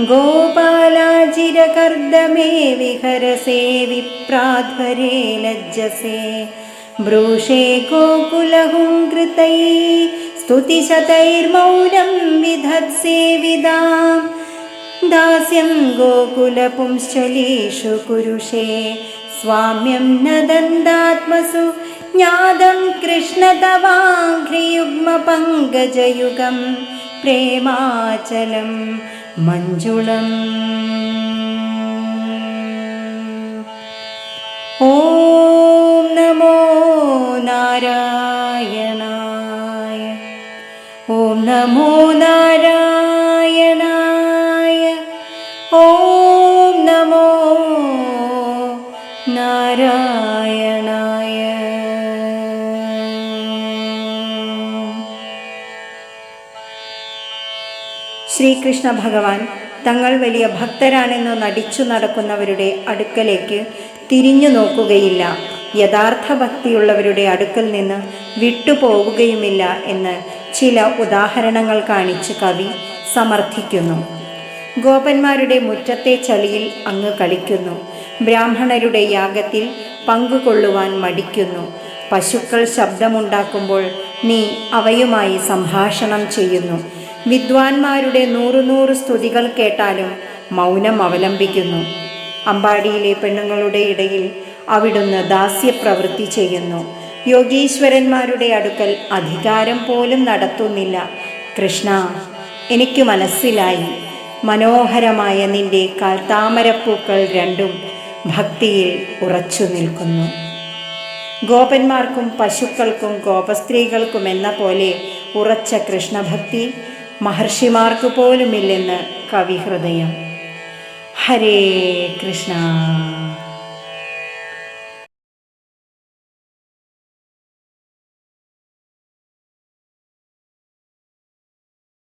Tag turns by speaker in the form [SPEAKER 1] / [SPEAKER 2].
[SPEAKER 1] गोपालाजिरकर्दमे विहरसे विप्राध्वरे लज्जसे ब्रूषे गोकुलहुङ्कृतैः स्तुतिशतैर्मौनं विधत्से विदाम् दास्यं गोकुलपुंश्चलीषु कुरुषे स्वाम्यं न दन्दात्मसु ज्ञातं कृष्ण तवाङ्घ्रियुग्मपङ्कजयुगं प्रेमाचलं मञ्जुळम्। ॐ नमो नारायणाय। ॐ नमो नारायणाय। ॐ नमो നാരായണായ. ശ്രീകൃഷ്ണ ഭഗവാൻ തങ്ങൾ വലിയ ഭക്തരാണെന്ന് നടിച്ചു നടക്കുന്നവരുടെ അടുക്കലേക്ക് തിരിഞ്ഞു നോക്കുകയില്ല, യഥാർത്ഥ ഭക്തിയുള്ളവരുടെ അടുക്കൽ നിന്ന് വിട്ടുപോവുകയുമില്ല എന്ന് ചില ഉദാഹരണങ്ങൾ കാണിച്ച് കവി സമർത്ഥിക്കുന്നു. ഗോപന്മാരുടെ മുറ്റത്തെ ചളിയിൽ അങ്ങ് കളിക്കുന്നു, ബ്രാഹ്മണരുടെ യാഗത്തിൽ പങ്കുകൊള്ളുവാൻ മടിക്കുന്നു, പശുക്കൾ ശബ്ദമുണ്ടാക്കുമ്പോൾ നീ അവയുമായി സംഭാഷണം ചെയ്യുന്നു, വിദ്വാൻമാരുടെ 100 സ്തുതികൾ കേട്ടാലും മൗനം അവലംബിക്കുന്നു, അമ്പാടിയിലെ പെണ്ണുങ്ങളുടെ ഇടയിൽ അവിടുന്ന് ദാസ്യപ്രവൃത്തി ചെയ്യുന്നു, യോഗീശ്വരന്മാരുടെ അടുക്കൽ അധികാരം പോലും നടത്തുന്നില്ല. കൃഷ്ണ, എനിക്ക് മനസ്സിലായി, മനോഹരമായ നിന്റെ താമരപ്പൂക്കൾ രണ്ടും ഭക്തിയിൽ ഉറച്ചു നിൽക്കുന്നു. ഗോപന്മാർക്കും പശുക്കൾക്കും ഗോപസ്ത്രീകൾക്കും എന്ന പോലെ ഉറച്ച കൃഷ്ണഭക്തി മഹർഷിമാർക്ക് പോലുമില്ലെന്ന് കവിഹൃദയം. ഹരേ കൃഷ്ണ.